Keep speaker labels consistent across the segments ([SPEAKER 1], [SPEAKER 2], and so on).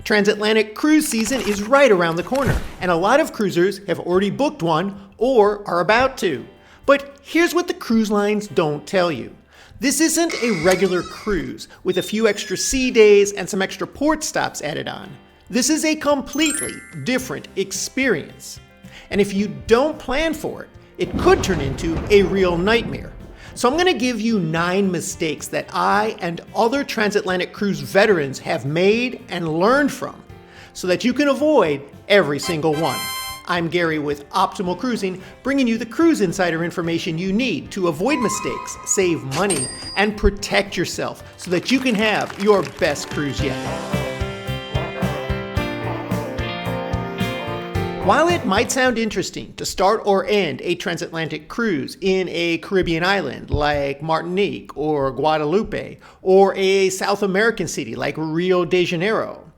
[SPEAKER 1] Transatlantic cruise season is right around the corner, and a lot of cruisers have already booked one or are about to. But here's what the cruise lines don't tell you. This isn't a regular cruise with a few extra sea days and some extra port stops added on. This is a completely different experience. And if you don't plan for it, it could turn into a real nightmare. So I'm going to give you 9 mistakes that I and other transatlantic cruise veterans have made and learned from so that you can avoid every single one. I'm Gary with Optimal Cruising, bringing you the cruise insider information you need to avoid mistakes, save money, and protect yourself so that you can have your best cruise yet. While it might sound interesting to start or end a transatlantic cruise in a Caribbean island like Martinique or Guadeloupe, or a South American city like Rio de Janeiro,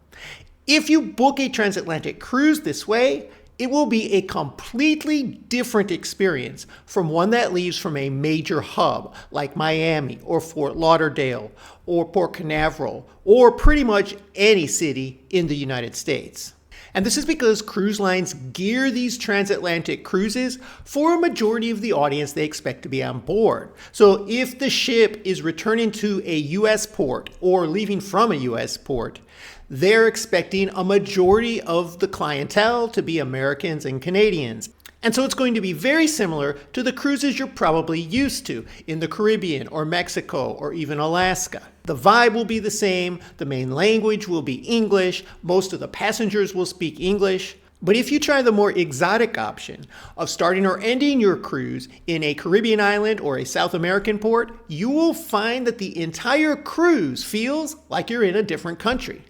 [SPEAKER 1] if you book a transatlantic cruise this way, it will be a completely different experience from one that leaves from a major hub like Miami or Fort Lauderdale or Port Canaveral or pretty much any city in the United States. And this is because cruise lines gear these transatlantic cruises for a majority of the audience they expect to be on board. So if the ship is returning to a U.S. port or leaving from a U.S. port, they're expecting a majority of the clientele to be Americans and Canadians. And so it's going to be very similar to the cruises you're probably used to in the Caribbean or Mexico or even Alaska. The vibe will be the same, the main language will be English, most of the passengers will speak English. But if you try the more exotic option of starting or ending your cruise in a Caribbean island or a South American port, you will find that the entire cruise feels like you're in a different country.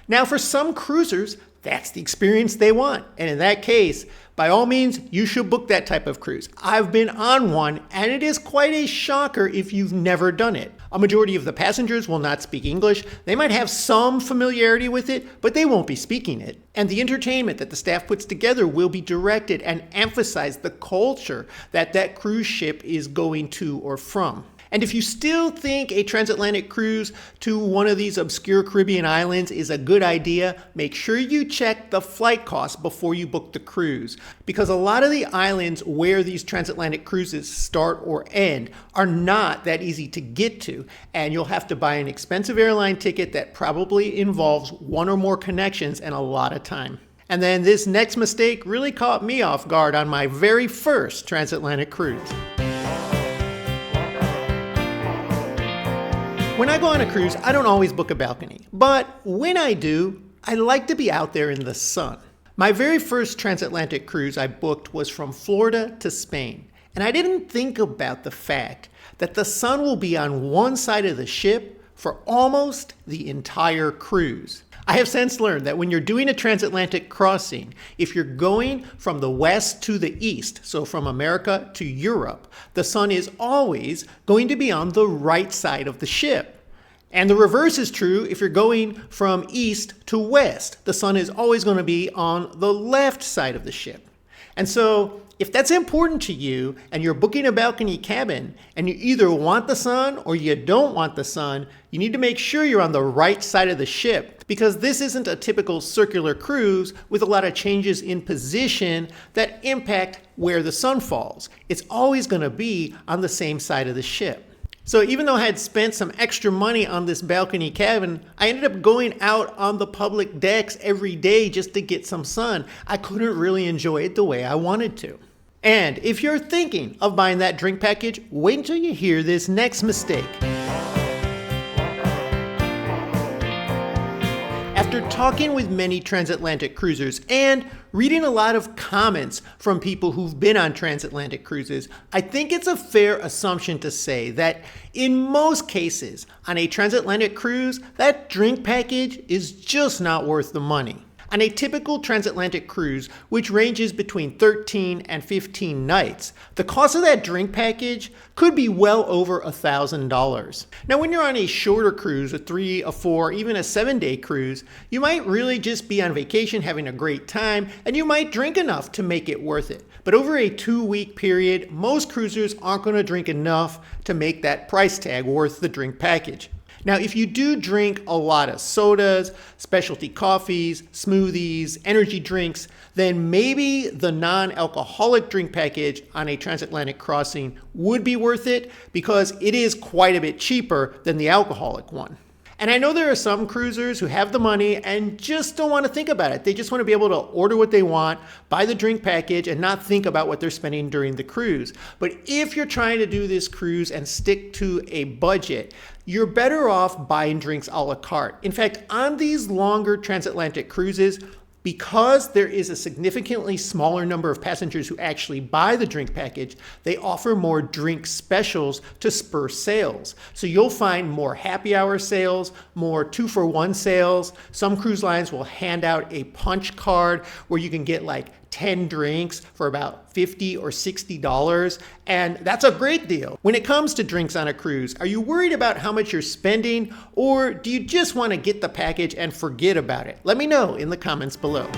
[SPEAKER 1] Now, for some cruisers, that's the experience they want. And in that case, by all means, you should book that type of cruise. I've been on one, and it is quite a shocker if you've never done it. A majority of the passengers will not speak English. They might have some familiarity with it, but they won't be speaking it. And the entertainment that the staff puts together will be directed and emphasize the culture that that cruise ship is going to or from. And if you still think a transatlantic cruise to one of these obscure Caribbean islands is a good idea, make sure you check the flight costs before you book the cruise. Because a lot of the islands where these transatlantic cruises start or end are not that easy to get to. And you'll have to buy an expensive airline ticket that probably involves one or more connections and a lot of time. And then this next mistake really caught me off guard on my very first transatlantic cruise. When I go on a cruise, I don't always book a balcony, but when I do, I like to be out there in the sun. My very first transatlantic cruise I booked was from Florida to Spain, and I didn't think about the fact that the sun will be on one side of the ship for almost the entire cruise. I have since learned that when you're doing a transatlantic crossing, if you're going from the west to the east, so from America to Europe, the sun is always going to be on the right side of the ship. And the reverse is true if you're going from east to west. The sun is always going to be on the left side of the ship. And so if that's important to you and you're booking a balcony cabin and you either want the sun or you don't want the sun, you need to make sure you're on the right side of the ship, because this isn't a typical circular cruise with a lot of changes in position that impact where the sun falls. It's always going to be on the same side of the ship. So even though I had spent some extra money on this balcony cabin, I ended up going out on the public decks every day just to get some sun. I couldn't really enjoy it the way I wanted to. And if you're thinking of buying that drink package, wait until you hear this next mistake. After talking with many transatlantic cruisers and reading a lot of comments from people who've been on transatlantic cruises, I think it's a fair assumption to say that in most cases on a transatlantic cruise, that drink package is just not worth the money. On a typical transatlantic cruise, which ranges between 13 and 15 nights, the cost of that drink package could be well over $1,000. Now, when you're on a shorter cruise, a 3, a 4, even a 7-day cruise, you might really just be on vacation having a great time, and you might drink enough to make it worth it. But over a 2-week period, most cruisers aren't going to drink enough to make that price tag worth the drink package. Now, if you do drink a lot of sodas, specialty coffees, smoothies, energy drinks, then maybe the non-alcoholic drink package on a transatlantic crossing would be worth it because it is quite a bit cheaper than the alcoholic one. And I know there are some cruisers who have the money and just don't want to think about it. They just want to be able to order what they want, buy the drink package, and not think about what they're spending during the cruise. But if you're trying to do this cruise and stick to a budget, you're better off buying drinks a la carte. In fact, on these longer transatlantic cruises, because there is a significantly smaller number of passengers who actually buy the drink package, they offer more drink specials to spur sales. So you'll find more happy hour sales, more 2-for-1 sales. Some cruise lines will hand out a punch card where you can get like 10 drinks for about $50 or $60, and that's a great deal. When it comes to drinks on a cruise, are you worried about how much you're spending, or do you just want to get the package and forget about it? Let me know in the comments below.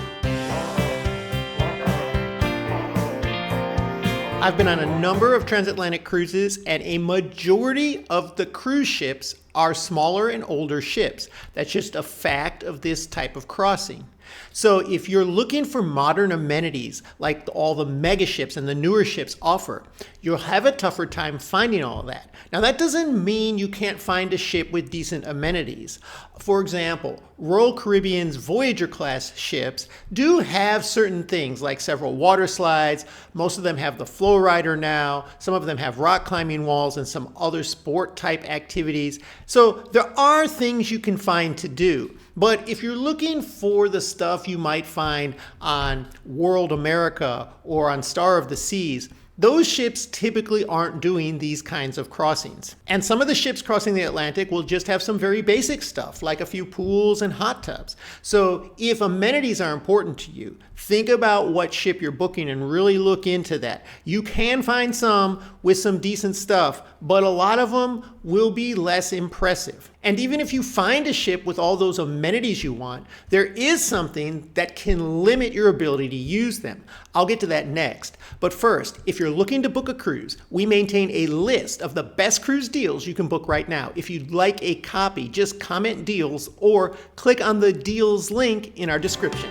[SPEAKER 1] I've been on a number of transatlantic cruises, and a majority of the cruise ships are smaller and older ships. That's just a fact of this type of crossing. So if you're looking for modern amenities like all the mega ships and the newer ships offer, you'll have a tougher time finding all of that. Now, that doesn't mean you can't find a ship with decent amenities. For example, Royal Caribbean's Voyager class ships do have certain things like several water slides. Most of them have the flow rider now. Some of them have rock climbing walls and some other sport type activities. So there are things you can find to do. But if you're looking for the stuff you might find on World America or on Star of the Seas, those ships typically aren't doing these kinds of crossings. And some of the ships crossing the Atlantic will just have some very basic stuff, like a few pools and hot tubs. So if amenities are important to you, think about what ship you're booking and really look into that. You can find some with some decent stuff, but a lot of them will be less impressive. And even if you find a ship with all those amenities you want, there is something that can limit your ability to use them. I'll get to that next. But first, if you're looking to book a cruise, we maintain a list of the best cruise deals you can book right now. If you'd like a copy, just comment deals or click on the deals link in our description.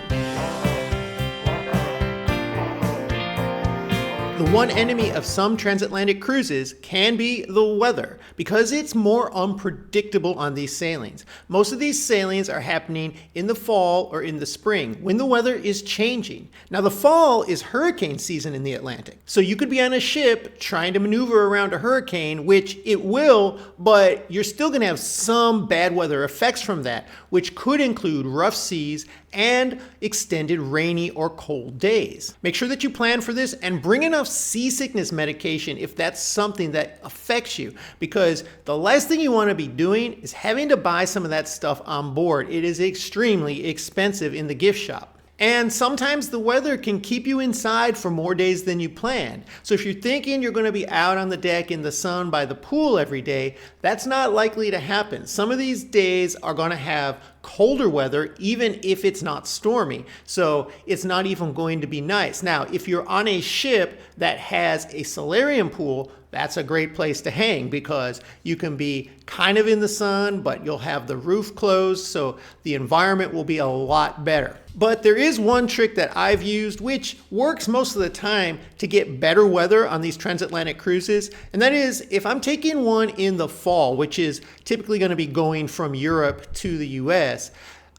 [SPEAKER 1] The one enemy of some transatlantic cruises can be the weather, because it's more unpredictable on these sailings. Most of these sailings are happening in the fall or in the spring, when the weather is changing. Now, the fall is hurricane season in the Atlantic, so you could be on a ship trying to maneuver around a hurricane, which it will, but you're still going to have some bad weather effects from that, which could include rough seas and extended rainy or cold days. Make sure that you plan for this and bring enough seasickness medication if that's something that affects you, because the last thing you want to be doing is having to buy some of that stuff on board. It is extremely expensive in the gift shop. And sometimes the weather can keep you inside for more days than you planned. So if you're thinking you're going to be out on the deck in the sun by the pool every day, that's not likely to happen. Some of these days are going to have colder weather, even if it's not stormy. So it's not even going to be nice. Now, if you're on a ship that has a solarium pool, that's a great place to hang because you can be kind of in the sun, but you'll have the roof closed, so the environment will be a lot better. But there is one trick that I've used, which works most of the time to get better weather on these transatlantic cruises, and that is if I'm taking one in the fall, which is typically going to be going from Europe to the US,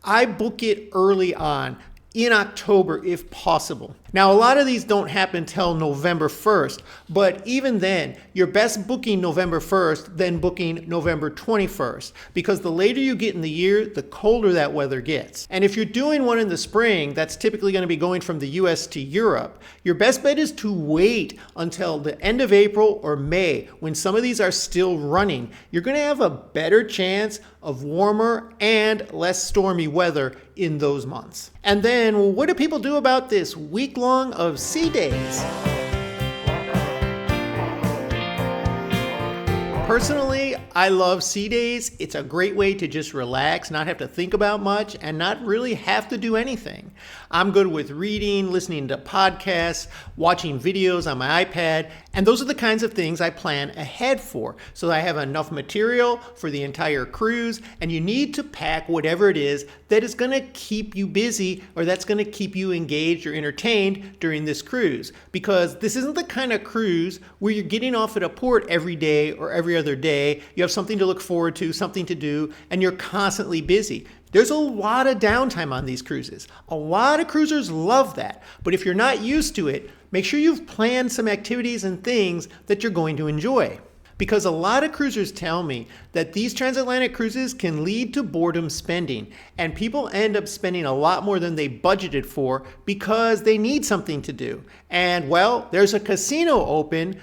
[SPEAKER 1] I book it early on, in October if possible. Now, a lot of these don't happen till November 1st, but even then, you're best booking November 1st than booking November 21st, because the later you get in the year, the colder that weather gets. And if you're doing one in the spring, that's typically going to be going from the US to Europe, your best bet is to wait until the end of April or May, when some of these are still running. You're going to have a better chance of warmer and less stormy weather in those months. And then, well, what do people do about this week-long of sea days? Personally, I love sea days. It's a great way to just relax, not have to think about much, and not really have to do anything. I'm good with reading, listening to podcasts, watching videos on my iPad, And those are the kinds of things I plan ahead for, so that I have enough material for the entire cruise. And you need to pack whatever it is that is going to keep you busy or that's going to keep you engaged or entertained during this cruise. Because this isn't the kind of cruise where you're getting off at a port every day or every other day. You have something to look forward to, something to do, and you're constantly busy. There's a lot of downtime on these cruises. A lot of cruisers love that. But if you're not used to it, make sure you've planned some activities and things that you're going to enjoy. Because a lot of cruisers tell me that these transatlantic cruises can lead to boredom spending, and people end up spending a lot more than they budgeted for because they need something to do. And well, there's a casino open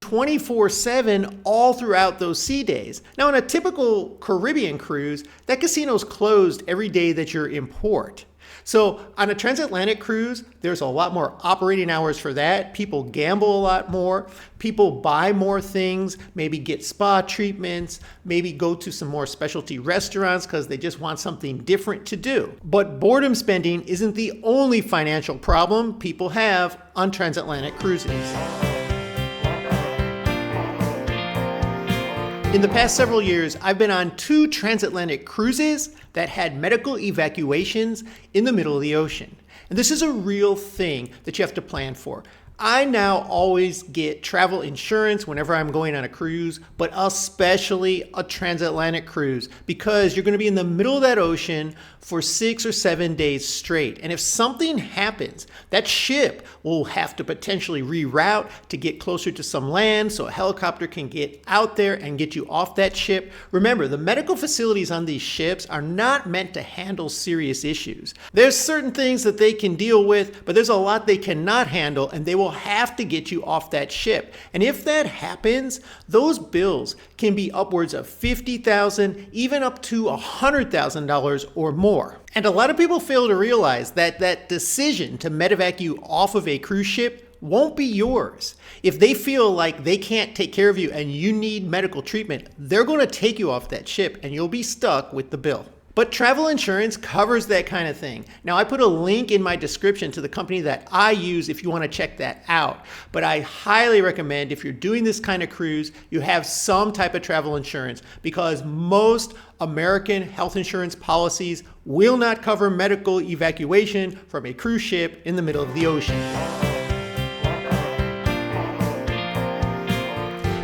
[SPEAKER 1] 24/7 all throughout those sea days. Now, on a typical Caribbean cruise, that casino's closed every day that you're in port. So on a transatlantic cruise, there's a lot more operating hours for that. People gamble a lot more. People buy more things, maybe get spa treatments, maybe go to some more specialty restaurants because they just want something different to do. But boredom spending isn't the only financial problem people have on transatlantic cruises. In the past several years, I've been on 2 transatlantic cruises that had medical evacuations in the middle of the ocean. And this is a real thing that you have to plan for. I now always get travel insurance whenever I'm going on a cruise, but especially a transatlantic cruise, because you're going to be in the middle of that ocean for 6 or 7 days straight. And if something happens, that ship will have to potentially reroute to get closer to some land so a helicopter can get out there and get you off that ship. Remember, the medical facilities on these ships are not meant to handle serious issues. There's certain things that they can deal with, but there's a lot they cannot handle, and they will have to get you off that ship. And if that happens, those bills can be upwards of $50,000, even up to $100,000 or more. And a lot of people fail to realize that that decision to medevac you off of a cruise ship won't be yours. If they feel like they can't take care of you and you need medical treatment, they're going to take you off that ship and you'll be stuck with the bill. But travel insurance covers that kind of thing. Now, I put a link in my description to the company that I use if you want to check that out. But I highly recommend, if you're doing this kind of cruise, you have some type of travel insurance, because most American health insurance policies will not cover medical evacuation from a cruise ship in the middle of the ocean.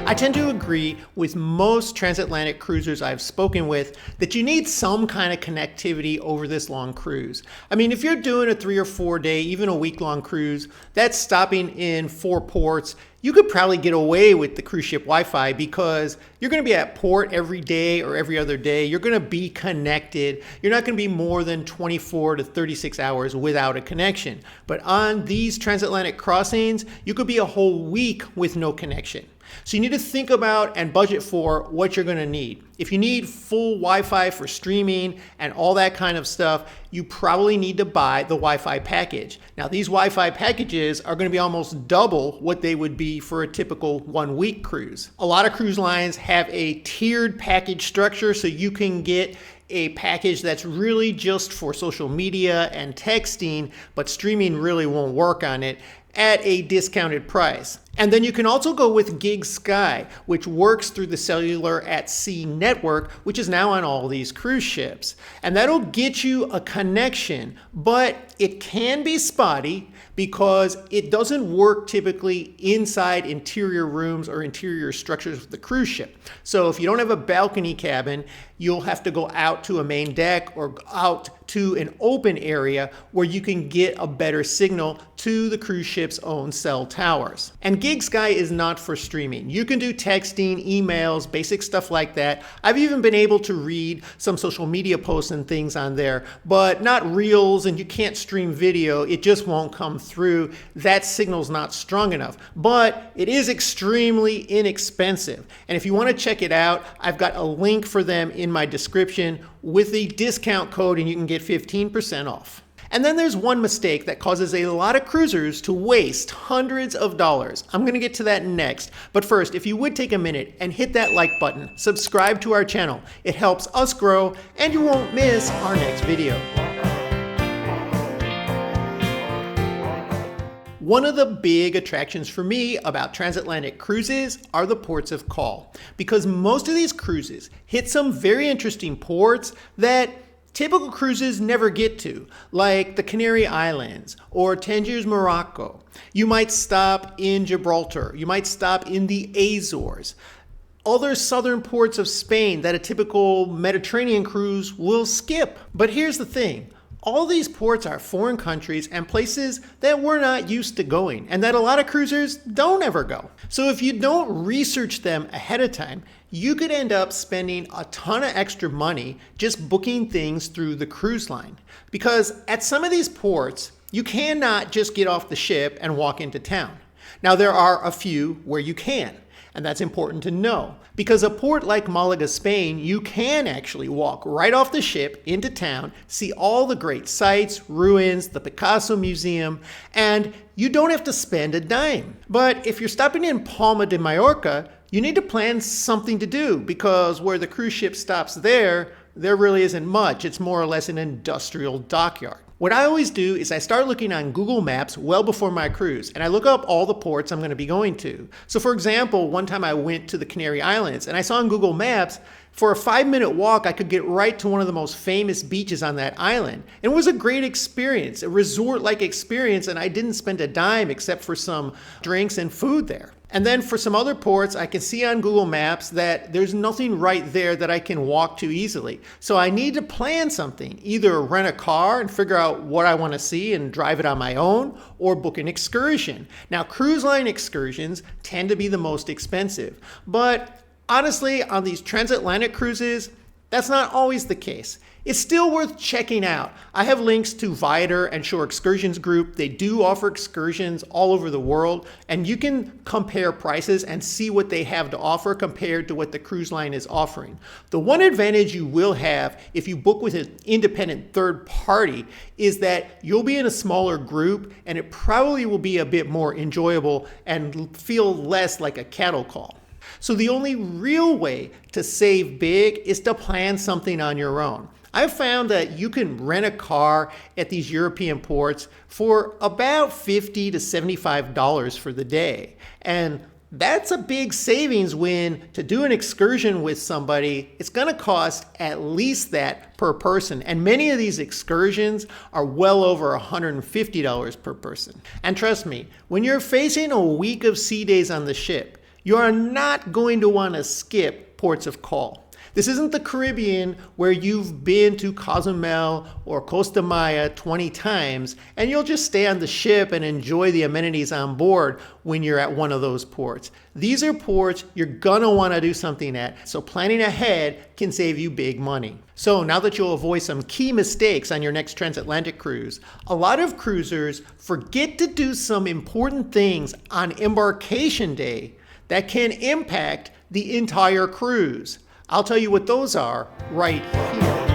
[SPEAKER 1] I tend to agree with most transatlantic cruisers I've spoken with that you need some kind of connectivity over this long cruise. I mean, if you're doing a 3 or 4 day, even a week-long cruise, that's stopping in 4 ports, you could probably get away with the cruise ship Wi-Fi because you're going to be at port every day or every other day. You're going to be connected. You're not going to be more than 24 to 36 hours without a connection. But on these transatlantic crossings, you could be a whole week with no connection. So you need to think about and budget for what you're going to need. If you need full Wi-Fi for streaming and all that kind of stuff, you probably need to buy the Wi-Fi package. Now, these Wi-Fi packages are going to be almost double what they would be for a typical 1-week cruise. A lot of cruise lines have a tiered package structure, so you can get a package that's really just for social media and texting, but streaming really won't work on it, at a discounted price. And then you can also go with Gig Sky, which works through the Cellular at Sea network, which is now on all these cruise ships. And that'll get you a connection, but it can be spotty because it doesn't work typically inside interior rooms or interior structures of the cruise ship. So if you don't have a balcony cabin, you'll have to go out to a main deck or out to an open area where you can get a better signal to the cruise ship's own cell towers. And Gig Sky is not for streaming. You can do texting, emails, basic stuff like that. I've even been able to read some social media posts and things on there, but not reels, and you can't stream video. It just won't come through. That signal's not strong enough, but it is extremely inexpensive. And if you want to check it out, I've got a link for them in my description with the discount code, and you can get 15% off. And then there's one mistake that causes a lot of cruisers to waste hundreds of dollars. I'm going to get to that next. But first, if you would take a minute and hit that like button, subscribe to our channel. It helps us grow, and you won't miss our next video. One of the big attractions for me about transatlantic cruises are the ports of call, because most of these cruises hit some very interesting ports that typical cruises never get to, like the Canary Islands or Tangiers, Morocco. You might stop in Gibraltar. You might stop in the Azores. Other southern ports of Spain that a typical Mediterranean cruise will skip. But here's the thing. All these ports are foreign countries and places that we're not used to going and that a lot of cruisers don't ever go. So if you don't research them ahead of time, you could end up spending a ton of extra money just booking things through the cruise line. Because at some of these ports, you cannot just get off the ship and walk into town. Now there are a few where you can. And that's important to know, because a port like Malaga, Spain, you can actually walk right off the ship into town, see all the great sights, ruins, the Picasso Museum, and you don't have to spend a dime. But if you're stopping in Palma de Mallorca, you need to plan something to do, because where the cruise ship stops there really isn't much. It's more or less an industrial dockyard. What I always do is I start looking on Google Maps well before my cruise, and I look up all the ports I'm going to be going to. So for example, one time I went to the Canary Islands, and I saw on Google Maps, for a 5-minute walk, I could get right to one of the most famous beaches on that island. And it was a great experience, a resort-like experience, and I didn't spend a dime except for some drinks and food there. And then for some other ports, I can see on Google Maps that there's nothing right there that I can walk to easily. So I need to plan something, either rent a car and figure out what I want to see and drive it on my own, or book an excursion. Now, cruise line excursions tend to be the most expensive, but honestly, on these transatlantic cruises, that's not always the case. It's still worth checking out. I have links to Viator and Shore Excursions Group. They do offer excursions all over the world, and you can compare prices and see what they have to offer compared to what the cruise line is offering. The one advantage you will have if you book with an independent third party is that you'll be in a smaller group, and it probably will be a bit more enjoyable and feel less like a cattle call. So the only real way to save big is to plan something on your own. I've found that you can rent a car at these European ports for about $50 to $75 for the day. And that's a big savings when to do an excursion with somebody, it's going to cost at least that per person. And many of these excursions are well over $150 per person. And trust me, when you're facing a week of sea days on the ship, you are not going to want to skip ports of call. This isn't the Caribbean where you've been to Cozumel or Costa Maya 20 times and you'll just stay on the ship and enjoy the amenities on board when you're at one of those ports. These are ports you're gonna want to do something at, so planning ahead can save you big money. So now that you'll avoid some key mistakes on your next transatlantic cruise, a lot of cruisers forget to do some important things on embarkation day that can impact the entire cruise. I'll tell you what those are right here.